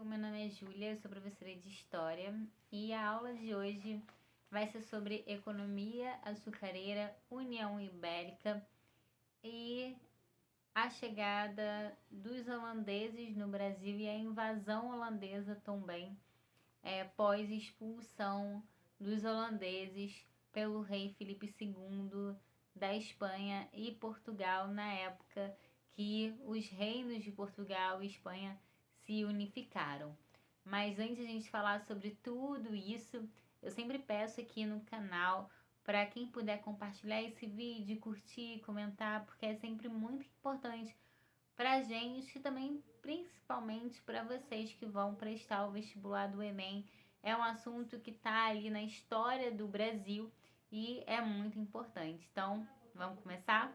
meu nome é Júlia, eu sou professora de História e a aula de hoje vai ser sobre economia açucareira, União Ibérica e a chegada dos holandeses no Brasil e a invasão holandesa também, pós-expulsão dos holandeses pelo rei Filipe II da Espanha e Portugal, na época que os reinos de Portugal e Espanha se unificaram. Mas antes de a gente falar sobre tudo isso, eu sempre peço aqui no canal para quem puder compartilhar esse vídeo, curtir, comentar, porque é sempre muito importante para a gente e também principalmente para vocês que vão prestar o vestibular do Enem. É um assunto que está ali na história do Brasil e é muito importante. Então, vamos começar?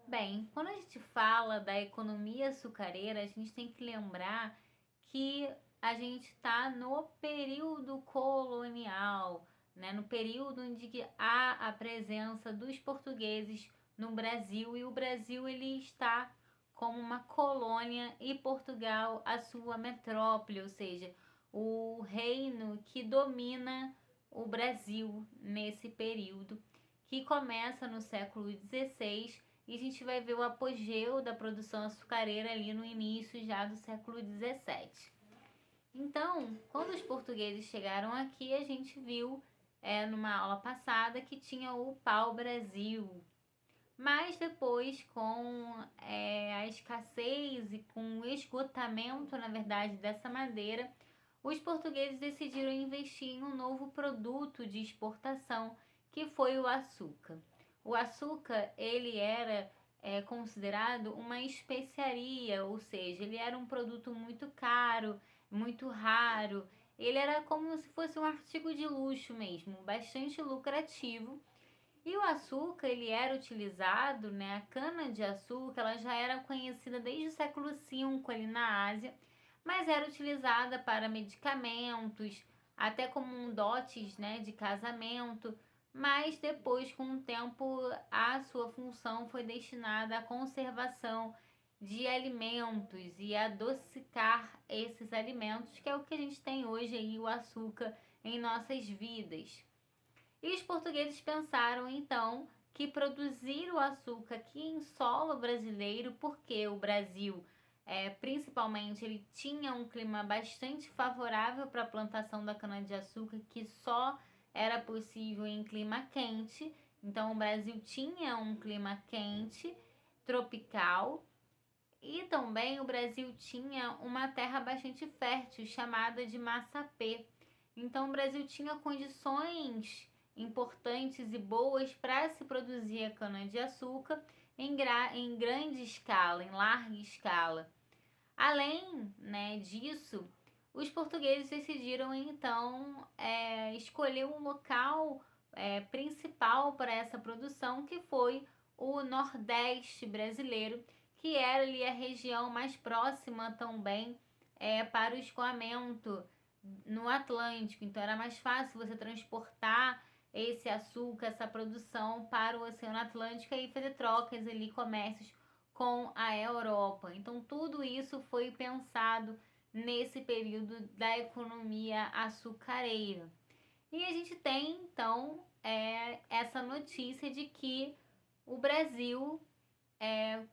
Bem, quando a gente fala da economia açucareira, a gente tem que lembrar que a gente está no período colonial, né? No período onde há a presença dos portugueses no Brasil e o Brasil ele está como uma colônia e Portugal a sua metrópole, ou seja, o reino que domina o Brasil nesse período, que começa no século XVI e a gente vai ver o apogeu da produção açucareira ali no início já do século XVII. Então, quando os portugueses chegaram aqui, a gente viu numa aula passada que tinha o pau-brasil. Mas depois, com a escassez e com o esgotamento, na verdade, dessa madeira, os portugueses decidiram investir em um novo produto de exportação, que foi o açúcar. O açúcar, ele era considerado uma especiaria, ou seja, ele era um produto muito caro, muito raro. Ele era como se fosse um artigo de luxo mesmo, bastante lucrativo. E o açúcar, ele era utilizado, né? A cana-de-açúcar, ela já era conhecida desde o século V ali na Ásia, mas era utilizada para medicamentos, até como dotes, né, de casamento, mas depois, com o tempo, a sua função foi destinada à conservação de alimentos e adocicar esses alimentos, que é o que a gente tem hoje aí, o açúcar, em nossas vidas. E os portugueses pensaram, então, que produzir o açúcar aqui em solo brasileiro, porque o Brasil, principalmente, ele tinha um clima bastante favorável para a plantação da cana-de-açúcar, que só era possível em clima quente. Então, o Brasil tinha um clima quente, tropical, e também o Brasil tinha uma terra bastante fértil, chamada de Massapê. Então, o Brasil tinha condições importantes e boas para se produzir a cana-de-açúcar em grande escala, em larga escala. Além, né, disso, os portugueses decidiram então escolher um local principal para essa produção, que foi o Nordeste brasileiro, que era ali a região mais próxima também para o escoamento no Atlântico. Então era mais fácil você transportar esse açúcar, essa produção para o Oceano Atlântico e fazer trocas ali, comércios com a Europa. Então tudo isso foi pensado nesse período da economia açucareira. E a gente tem então essa notícia de que o Brasil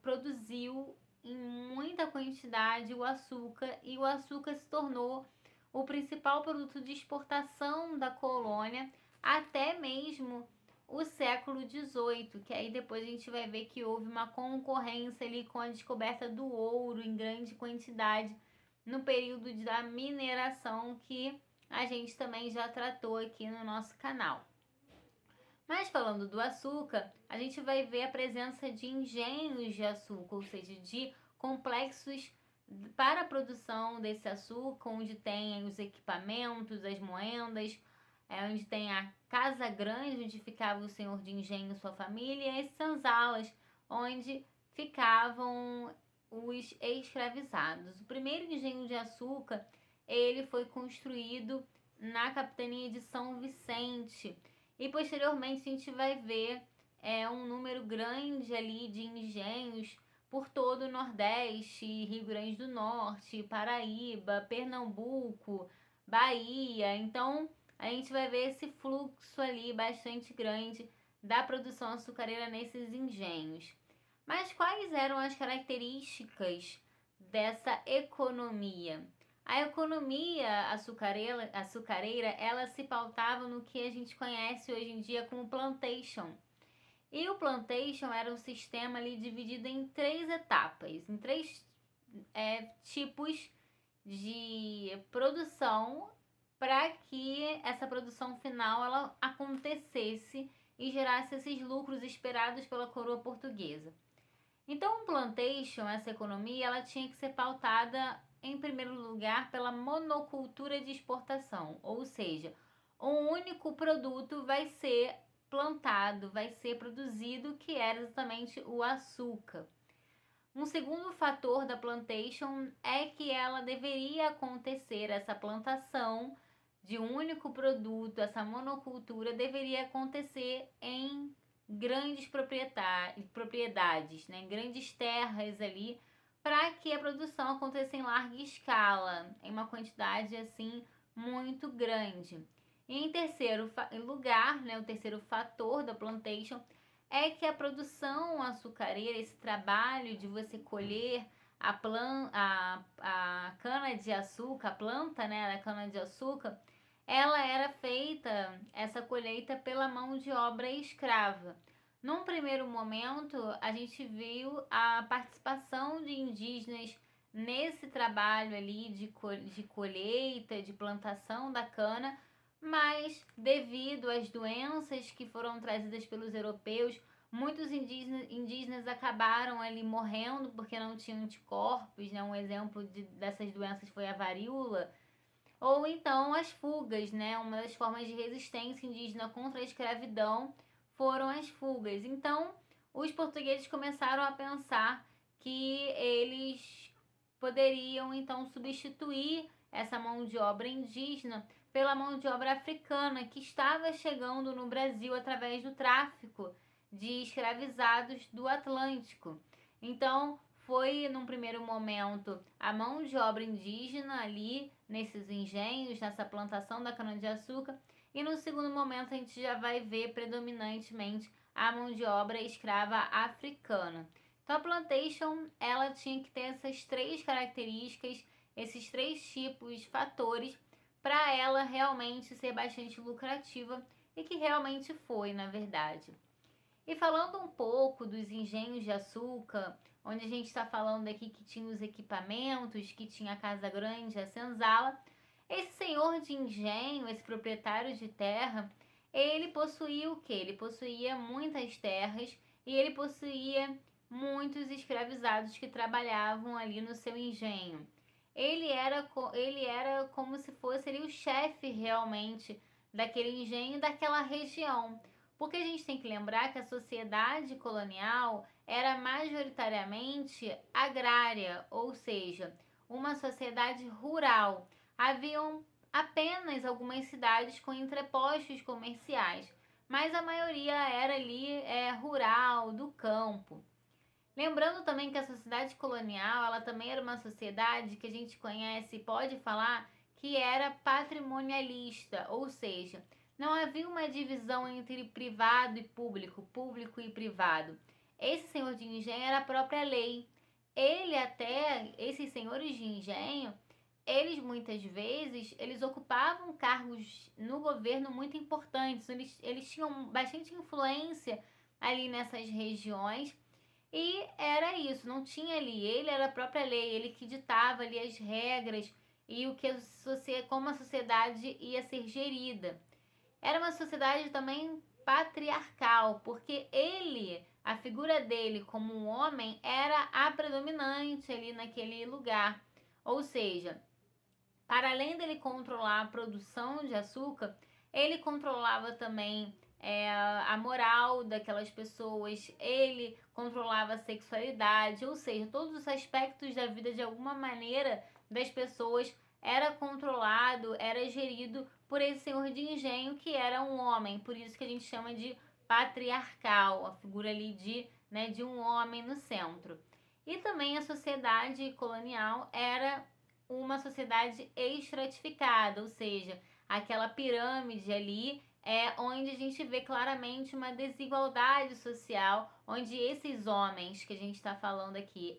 produziu em muita quantidade o açúcar, e o açúcar se tornou o principal produto de exportação da colônia até mesmo o século XVIII, que aí depois a gente vai ver que houve uma concorrência ali com a descoberta do ouro em grande quantidade no período da mineração, que a gente também já tratou aqui no nosso canal. Mas falando do açúcar, a gente vai ver a presença de engenhos de açúcar, ou seja, de complexos para a produção desse açúcar, onde tem os equipamentos, as moendas, onde tem a casa grande, onde ficava o senhor de engenho e sua família, e as senzalas, onde ficavam os escravizados. O primeiro engenho de açúcar, ele foi construído na capitania de São Vicente, e posteriormente a gente vai ver um número grande ali de engenhos por todo o Nordeste, Rio Grande do Norte, Paraíba, Pernambuco, Bahia. Então, a gente vai ver esse fluxo ali bastante grande da produção açucareira nesses engenhos. Mas quais eram as características dessa economia? A economia açucareira, ela se pautava no que a gente conhece hoje em dia como plantation. E o plantation era um sistema ali dividido em 3 etapas, em 3 tipos de produção, para que essa produção final ela acontecesse e gerasse esses lucros esperados pela coroa portuguesa. Então, o plantation, essa economia, ela tinha que ser pautada, em primeiro lugar, pela monocultura de exportação, ou seja, um único produto vai ser plantado, vai ser produzido, que era exatamente o açúcar. Um segundo fator da plantation é que ela deveria acontecer, essa plantação de um único produto, essa monocultura deveria acontecer em grandes propriedades, né, em grandes terras ali, para que a produção acontecesse em larga escala, em uma quantidade assim muito grande. E em terceiro lugar, né, o terceiro fator da plantation é que a produção açucareira, esse trabalho de você colher a cana de açúcar, a planta, né, da cana de açúcar, ela era feita, essa colheita, pela mão de obra escrava. Num primeiro momento, a gente viu a participação de indígenas nesse trabalho ali de colheita, de plantação da cana, mas devido às doenças que foram trazidas pelos europeus, muitos indígenas acabaram ali morrendo porque não tinham anticorpos, né? Um exemplo dessas doenças foi a varíola, ou então as fugas, né? Uma das formas de resistência indígena contra a escravidão foram as fugas. Então, os portugueses começaram a pensar que eles poderiam então substituir essa mão de obra indígena pela mão de obra africana que estava chegando no Brasil através do tráfico de escravizados do Atlântico. Então, foi num primeiro momento a mão de obra indígena ali nesses engenhos, nessa plantação da cana-de-açúcar, e no segundo momento a gente já vai ver predominantemente a mão de obra escrava africana. Então a plantation, ela tinha que ter essas 3 características, esses 3 tipos, fatores, para ela realmente ser bastante lucrativa, e que realmente foi, na verdade. E falando um pouco dos engenhos de açúcar, onde a gente está falando aqui que tinha os equipamentos, que tinha a Casa Grande, a senzala, esse senhor de engenho, esse proprietário de terra, ele possuía o quê? Ele possuía muitas terras e ele possuía muitos escravizados que trabalhavam ali no seu engenho. Ele era como se fosse ali o chefe realmente daquele engenho, daquela região. Porque a gente tem que lembrar que a sociedade colonial era majoritariamente agrária, ou seja, uma sociedade rural. Haviam apenas algumas cidades com entrepostos comerciais, mas a maioria era ali rural, do campo. Lembrando também que a sociedade colonial, ela também era uma sociedade que a gente conhece e pode falar que era patrimonialista, ou seja, não havia uma divisão entre privado e público, público e privado. Esse senhor de engenho era a própria lei. Esses senhores de engenho, eles muitas vezes, eles ocupavam cargos no governo muito importantes, eles tinham bastante influência ali nessas regiões, e era isso, não tinha ali, ele era a própria lei, ele que ditava ali as regras e como a sociedade ia ser gerida. Era uma sociedade também patriarcal, porque a figura dele como um homem era a predominante ali naquele lugar. Ou seja, para além dele controlar a produção de açúcar, ele controlava também a moral daquelas pessoas, ele controlava a sexualidade, ou seja, todos os aspectos da vida de alguma maneira das pessoas era controlado, era gerido por esse senhor de engenho que era um homem, por isso que a gente chama de patriarcal, a figura ali de um homem no centro. E também a sociedade colonial era uma sociedade estratificada, ou seja, aquela pirâmide ali é onde a gente vê claramente uma desigualdade social, onde esses homens que a gente está falando aqui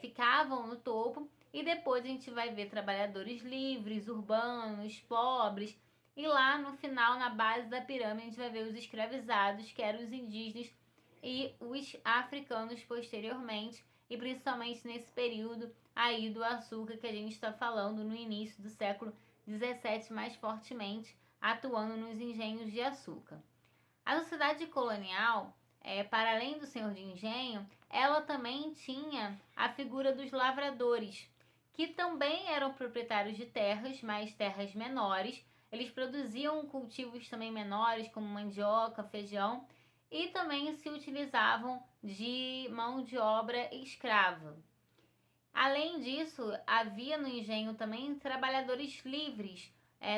ficavam no topo, e depois a gente vai ver trabalhadores livres, urbanos, pobres, e lá no final, na base da pirâmide, a gente vai ver os escravizados, que eram os indígenas, e os africanos posteriormente, e principalmente nesse período aí do açúcar que a gente está falando no início do século 17 mais fortemente, atuando nos engenhos de açúcar. A sociedade colonial, para além do senhor de engenho, ela também tinha a figura dos lavradores, que também eram proprietários de terras, mas terras menores. Eles produziam cultivos também menores, como mandioca, feijão, e também se utilizavam de mão de obra escrava. Além disso, havia no engenho também trabalhadores livres,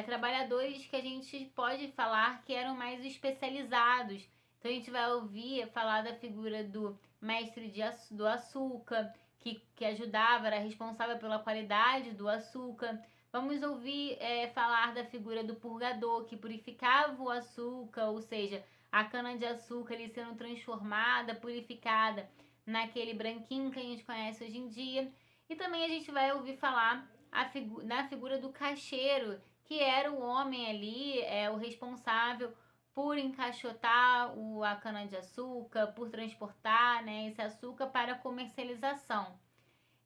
trabalhadores que a gente pode falar que eram mais especializados. Então a gente vai ouvir falar da figura do mestre do açúcar, que ajudava, era responsável pela qualidade do açúcar. Vamos ouvir falar da figura do purgador, que purificava o açúcar, ou seja, a cana-de-açúcar ali sendo transformada, purificada naquele branquinho que a gente conhece hoje em dia. E também a gente vai ouvir falar na figura do caixeiro, que era o homem ali, o responsável por encaixotar a cana-de-açúcar, por transportar, né, esse açúcar para comercialização.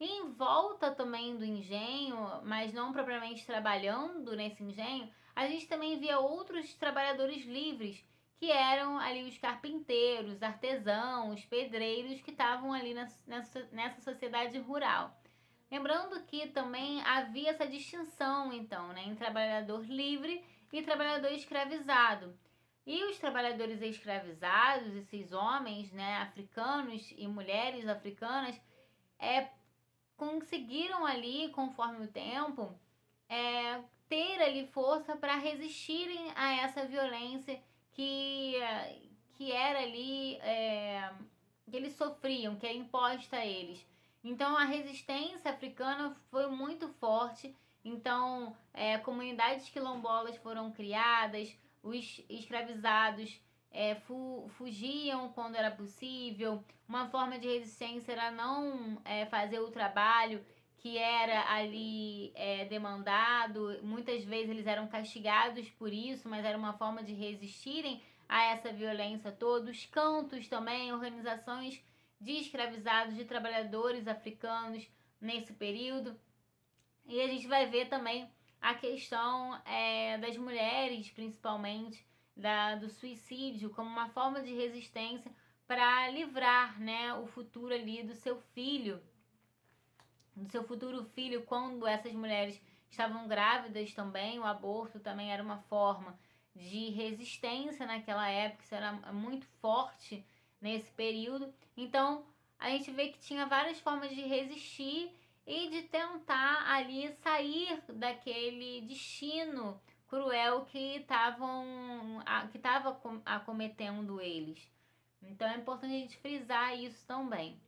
E em volta também do engenho, mas não propriamente trabalhando nesse engenho, a gente também via outros trabalhadores livres, que eram ali os carpinteiros, artesãos, pedreiros, que estavam ali nessa sociedade rural. Lembrando que também havia essa distinção, então, né, em trabalhador livre e trabalhador escravizado. E os trabalhadores escravizados, esses homens, né, africanos e mulheres africanas, conseguiram ali, conforme o tempo, ter ali força para resistirem a essa violência que era ali, que eles sofriam, que é imposta a eles. Então a resistência africana foi muito forte. Então comunidades quilombolas foram criadas, os escravizados fugiam quando era possível. Uma forma de resistência era não fazer o trabalho que era ali demandado. Muitas vezes eles eram castigados por isso, mas era uma forma de resistirem a essa violência toda. Os cantos também, organizações de escravizados, de trabalhadores africanos nesse período. E a gente vai ver também a questão das mulheres, principalmente, do suicídio, como uma forma de resistência para livrar, né, o futuro ali do seu filho, do seu futuro filho, quando essas mulheres estavam grávidas também. O aborto também era uma forma de resistência naquela época, isso era muito forte nesse período. Então a gente vê que tinha várias formas de resistir e de tentar ali sair daquele destino cruel que estava acometendo eles. Então é importante a gente frisar isso também.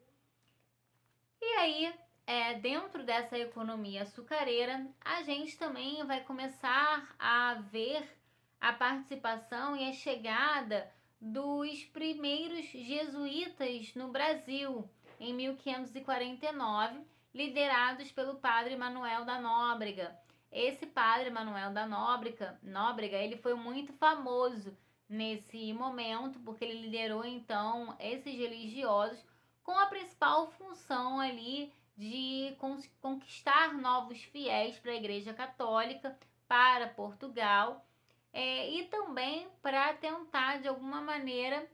E aí, dentro dessa economia açucareira, a gente também vai começar a ver a participação e a chegada dos primeiros jesuítas no Brasil, em 1549, liderados pelo padre Manuel da Nóbrega. Esse padre Manuel da Nóbrega, ele foi muito famoso nesse momento, porque ele liderou então esses religiosos com a principal função ali de conquistar novos fiéis para a Igreja Católica, para Portugal, e também para tentar de alguma maneira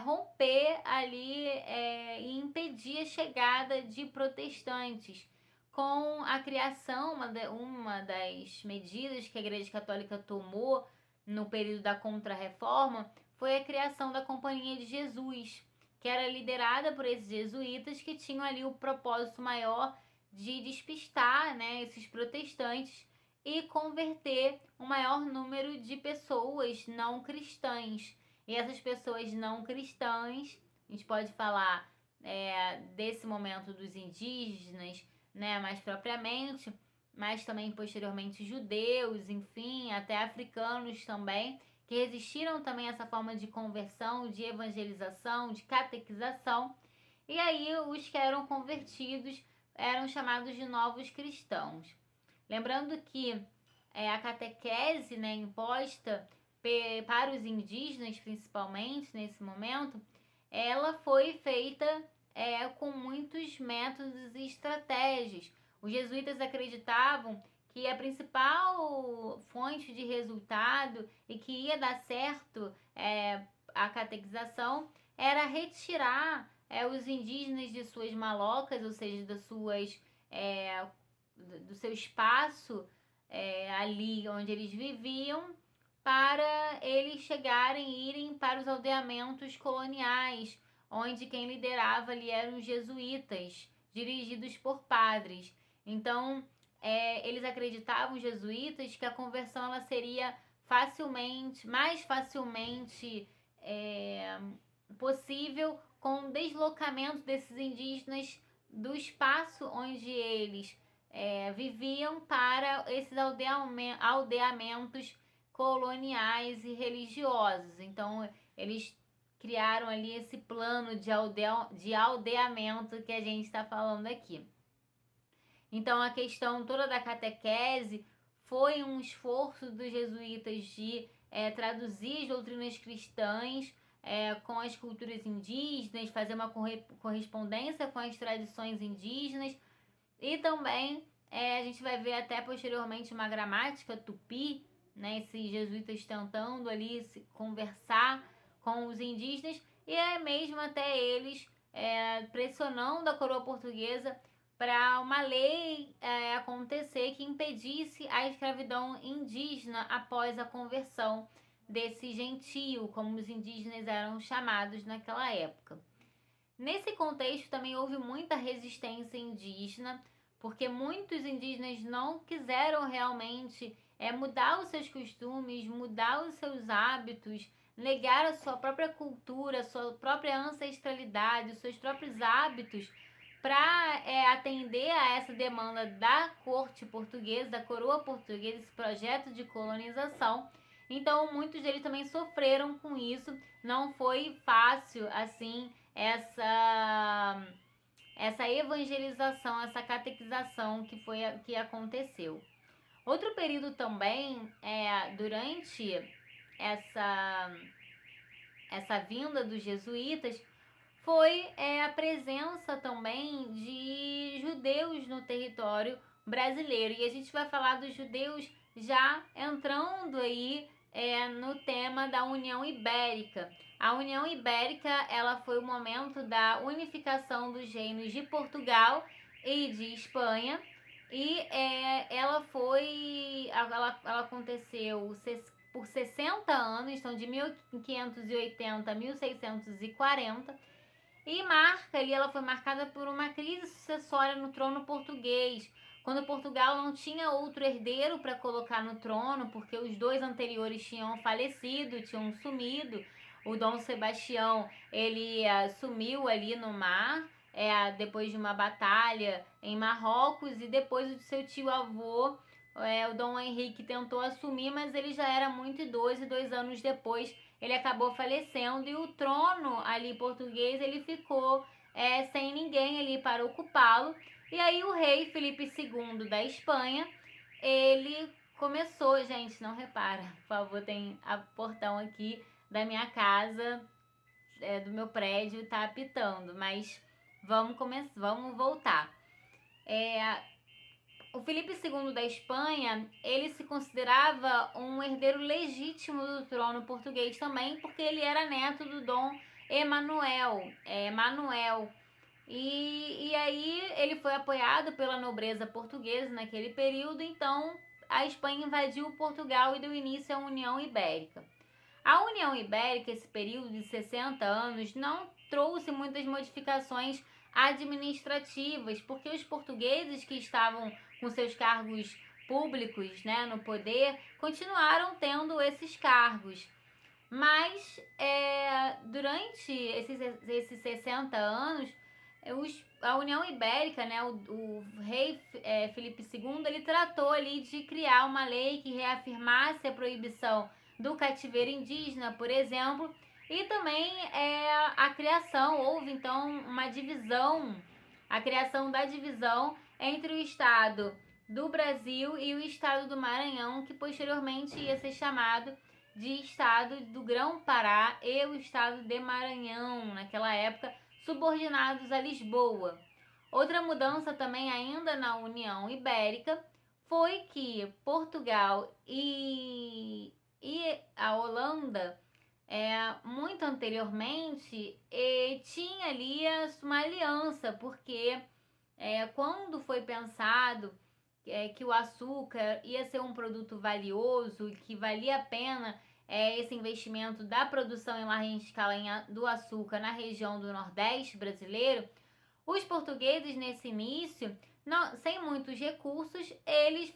romper ali e impedir a chegada de protestantes. Com a criação, uma das medidas que a Igreja Católica tomou no período da Contra-Reforma foi a criação da Companhia de Jesus, que era liderada por esses jesuítas que tinham ali o propósito maior de despistar, né, esses protestantes e converter o maior número de pessoas não cristãs. E essas pessoas não cristãs, a gente pode falar desse momento dos indígenas, né, mais propriamente, mas também posteriormente judeus, enfim, até africanos também, que resistiram também a essa forma de conversão, de evangelização, de catequização. E aí os que eram convertidos eram chamados de novos cristãos. Lembrando que a catequese, né, imposta para os indígenas, principalmente nesse momento, ela foi feita com muitos métodos e estratégias. Os jesuítas acreditavam que a principal fonte de resultado e que ia dar certo a catequização era retirar os indígenas de suas malocas, ou seja, do seu espaço ali onde eles viviam, para eles irem para os aldeamentos coloniais, onde quem liderava ali eram os jesuítas, dirigidos por padres. Então, eles acreditavam, os jesuítas, que a conversão ela seria mais facilmente possível com o deslocamento desses indígenas do espaço onde eles viviam para esses aldeamentos coloniais e religiosos. Então, eles criaram ali esse plano de aldeamento que a gente está falando aqui. Então, a questão toda da catequese foi um esforço dos jesuítas de traduzir as doutrinas cristãs com as culturas indígenas, fazer uma correspondência com as tradições indígenas, e também a gente vai ver até posteriormente uma gramática tupi, né, esses jesuítas tentando ali conversar com os indígenas, e mesmo até eles pressionando a coroa portuguesa para uma lei acontecer que impedisse a escravidão indígena após a conversão desse gentio, como os indígenas eram chamados naquela época. Nesse contexto também houve muita resistência indígena, porque muitos indígenas não quiseram realmente mudar os seus costumes, mudar os seus hábitos, negar a sua própria cultura, a sua própria ancestralidade, os seus próprios hábitos, para atender a essa demanda da corte portuguesa, da coroa portuguesa, esse projeto de colonização. Então, muitos deles também sofreram com isso. Não foi fácil, assim, essa evangelização, essa catequização que aconteceu. Outro período também, durante essa vinda dos jesuítas, foi a presença também de judeus no território brasileiro. E a gente vai falar dos judeus já entrando aí no tema da União Ibérica. A União Ibérica, ela foi o momento da unificação dos reinos de Portugal e de Espanha, e ela aconteceu por 60 anos, então de 1580 a 1640, e ela foi marcada por uma crise sucessória no trono português, quando Portugal não tinha outro herdeiro para colocar no trono, porque os dois anteriores tinham falecido, tinham sumido. O Dom Sebastião, ele sumiu ali no mar, depois de uma batalha em Marrocos, e depois o seu tio-avô, o Dom Henrique, tentou assumir, mas ele já era muito idoso, e 2 anos depois ele acabou falecendo, e o trono ali português, ele ficou sem ninguém ali para ocupá-lo. E aí o rei Felipe II da Espanha, ele começou, gente, não repara, por favor, tem a portão aqui da minha casa, do meu prédio, tá apitando, mas vamos voltar. O Felipe II da Espanha, ele se considerava um herdeiro legítimo do trono português também, porque ele era neto do Dom Manuel. E aí ele foi apoiado pela nobreza portuguesa naquele período, então a Espanha invadiu Portugal e deu início à União Ibérica. A União Ibérica, esse período de 60 anos, não trouxe muitas modificações administrativas, porque os portugueses que estavam com seus cargos públicos, né, no poder, continuaram tendo esses cargos. Mas durante esses 60 anos, a União Ibérica, né, o rei Filipe II, ele tratou ali de criar uma lei que reafirmasse a proibição do cativeiro indígena, por exemplo, e também a criação, houve então uma divisão, a criação da divisão entre o Estado do Brasil e o Estado do Maranhão, que posteriormente ia ser chamado de Estado do Grão-Pará e o Estado de Maranhão, naquela época, subordinados a Lisboa. Outra mudança também ainda na União Ibérica foi que Portugal e a Holanda, muito anteriormente, tinha ali uma aliança, porque quando foi pensado que o açúcar ia ser um produto valioso, que valia a pena esse investimento da produção em larga escala do açúcar na região do Nordeste brasileiro, os portugueses nesse início, sem muitos recursos, eles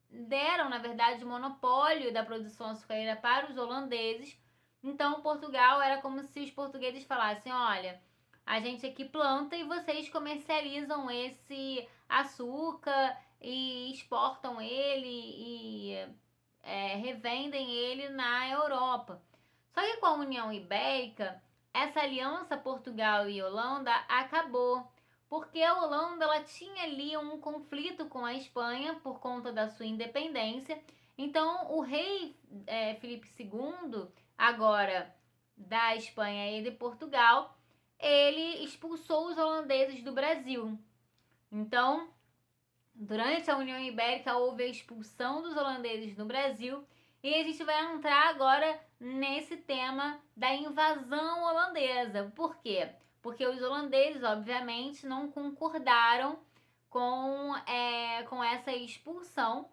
deram, na verdade, o monopólio da produção açucareira para os holandeses. Então, Portugal era como se os portugueses falassem: olha, a gente aqui planta e vocês comercializam esse açúcar e exportam ele e revendem ele na Europa. Só que com a União Ibérica, essa aliança Portugal e Holanda acabou, porque a Holanda ela tinha ali um conflito com a Espanha por conta da sua independência. Então, o rei Filipe II, agora da Espanha e de Portugal, ele expulsou os holandeses do Brasil. Então, durante a União Ibérica houve a expulsão dos holandeses no Brasil, e a gente vai entrar agora nesse tema da invasão holandesa. Por quê? Porque os holandeses, obviamente, não concordaram com essa expulsão,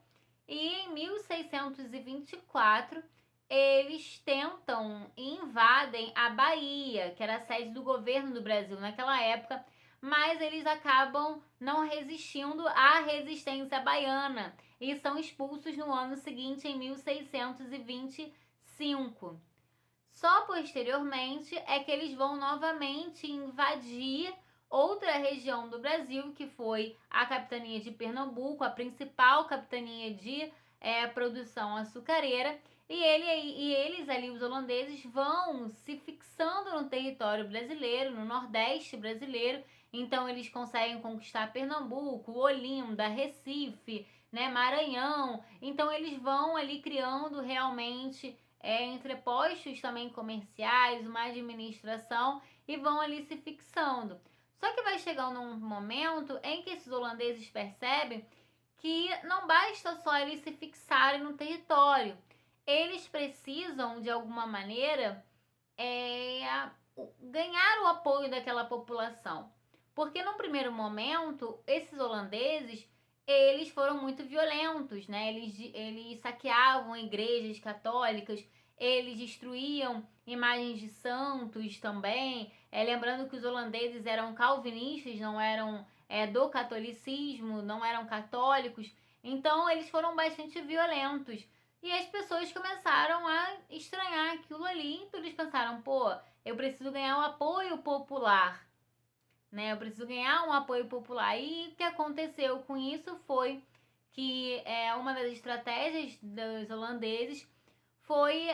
e em 1624 eles tentam e invadem a Bahia, que era a sede do governo do Brasil naquela época, mas eles acabam não resistindo à resistência baiana e são expulsos no ano seguinte, em 1625. Só posteriormente é que eles vão novamente invadir outra região do Brasil, que foi a capitania de Pernambuco, a principal capitania de produção açucareira, e eles ali, os holandeses, vão se fixando no território brasileiro, no Nordeste brasileiro. Então eles conseguem conquistar Pernambuco, Olinda, Recife, né, Maranhão. Então eles vão ali criando realmente entrepostos também comerciais, uma administração, e vão ali se fixando. Só que vai chegando um momento em que esses holandeses percebem que não basta só eles se fixarem no território. Eles precisam, de alguma maneira, ganhar o apoio daquela população. Porque num primeiro momento, esses holandeses, eles foram muito violentos, né? Eles saqueavam igrejas católicas, eles destruíam imagens de santos também. Lembrando que os holandeses eram calvinistas, não eram do catolicismo, não eram católicos. Então, eles foram bastante violentos. E as pessoas começaram a estranhar aquilo ali. Então, eles pensaram: pô, eu preciso ganhar um apoio popular, né? Eu preciso ganhar um apoio popular. E o que aconteceu com isso foi que uma das estratégias dos holandeses foi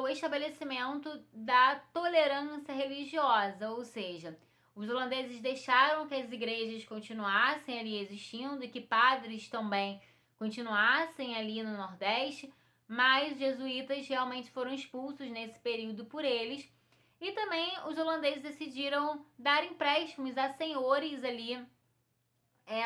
o estabelecimento da tolerância religiosa, ou seja, os holandeses deixaram que as igrejas continuassem ali existindo e que padres também continuassem ali no Nordeste, mas os jesuítas realmente foram expulsos nesse período por eles. E também os holandeses decidiram dar empréstimos a senhores ali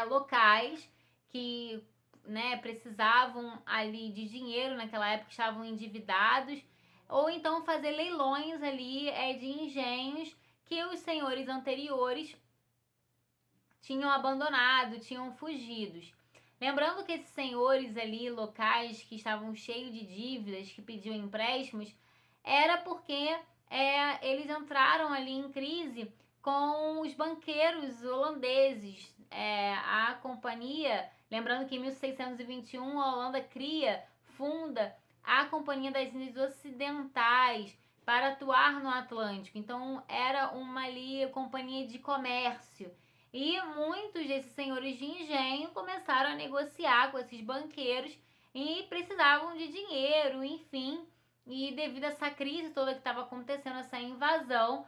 locais que, né, precisavam ali de dinheiro naquela época, estavam endividados, ou então fazer leilões ali de engenhos que os senhores anteriores tinham abandonado, tinham fugidos. Lembrando que esses senhores ali locais que estavam cheios de dívidas, que pediam empréstimos, era porque eles entraram ali em crise com os banqueiros holandeses. A companhia, lembrando que em 1621 a Holanda funda a Companhia das Índias Ocidentais, para atuar no Atlântico. Então era uma ali companhia de comércio. E muitos desses senhores de engenho começaram a negociar com esses banqueiros e precisavam de dinheiro, enfim. E devido a essa crise toda que estava acontecendo, essa invasão,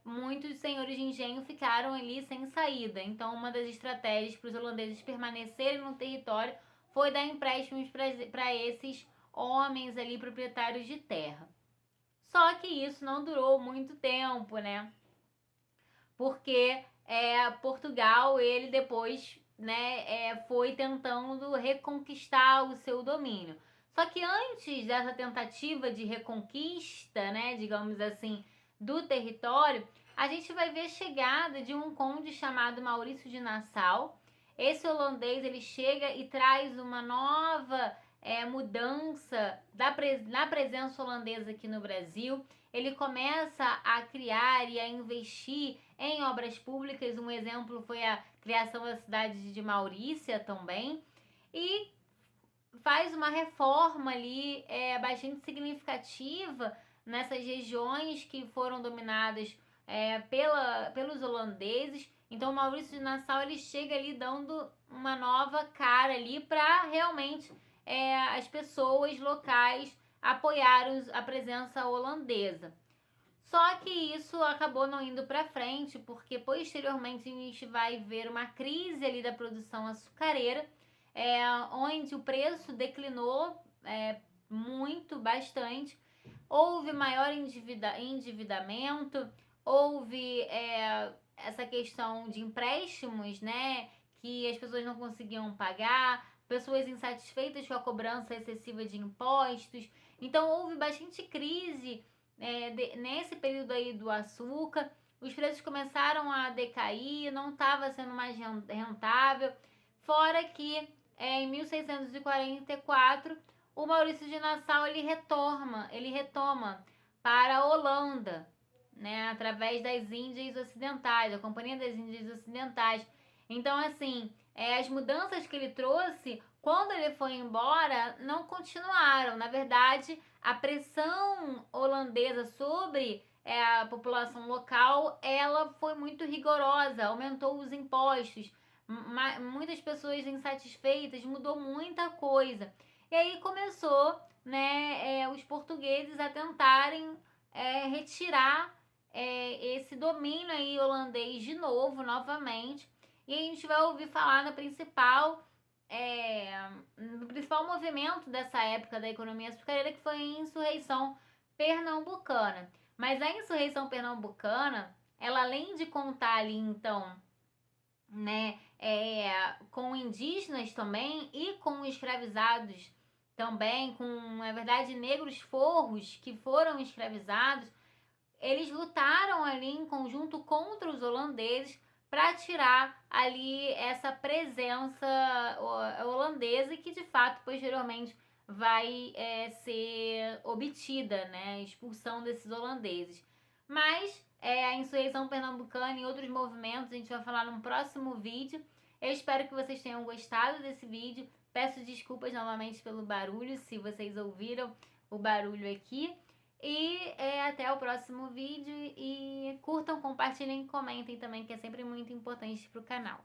muitos senhores de engenho ficaram ali sem saída. Então, uma das estratégias para os holandeses permanecerem no território foi dar empréstimos para esses homens ali, proprietários de terra. Só que isso não durou muito tempo, né? Porque Portugal, ele depois, né, foi tentando reconquistar o seu domínio. Só que antes dessa tentativa de reconquista, né, digamos assim, do território, a gente vai ver a chegada de um conde chamado Maurício de Nassau. Esse holandês, ele chega e traz uma nova mudança na presença holandesa aqui no Brasil. Ele começa a criar e a investir em obras públicas. Um exemplo foi a criação da cidade de Maurícia também. E faz uma reforma ali bastante significativa nessas regiões que foram dominadas pelos holandeses. Então Maurício de Nassau, ele chega ali dando uma nova cara ali para realmente as pessoas locais apoiaram a presença holandesa. Só que isso acabou não indo para frente, porque posteriormente a gente vai ver uma crise ali da produção açucareira, onde o preço declinou muito, bastante. Houve maior endividamento, houve essa questão de empréstimos, né, que as pessoas não conseguiam pagar, pessoas insatisfeitas com a cobrança excessiva de impostos. Então houve bastante crise nesse período aí do açúcar. Os preços começaram a decair, não estava sendo mais rentável. Fora que em 1644 o Maurício de Nassau ele retoma para a Holanda, né, através das Índias Ocidentais, a Companhia das Índias Ocidentais. Então, assim, as mudanças que ele trouxe, quando ele foi embora, não continuaram. Na verdade, a pressão holandesa sobre a população local, ela foi muito rigorosa, aumentou os impostos, muitas pessoas insatisfeitas, mudou muita coisa. E aí começou, né, os portugueses a tentarem retirar esse domínio aí holandês de novo, novamente. E a gente vai ouvir falar no principal movimento dessa época da economia açucareira, que foi a insurreição pernambucana. Mas a insurreição pernambucana, ela além de contar ali, então, né, com indígenas também e com escravizados também, com, na verdade, negros forros que foram escravizados, eles lutaram ali em conjunto contra os holandeses para tirar ali essa presença holandesa que de fato posteriormente vai ser obtida, né, a expulsão desses holandeses. Mas a insurreição pernambucana e outros movimentos a gente vai falar num próximo vídeo. Eu espero que vocês tenham gostado desse vídeo. Peço desculpas novamente pelo barulho, se vocês ouviram o barulho aqui. E até o próximo vídeo. E curtam, compartilhem e comentem também, que é sempre muito importante para o canal.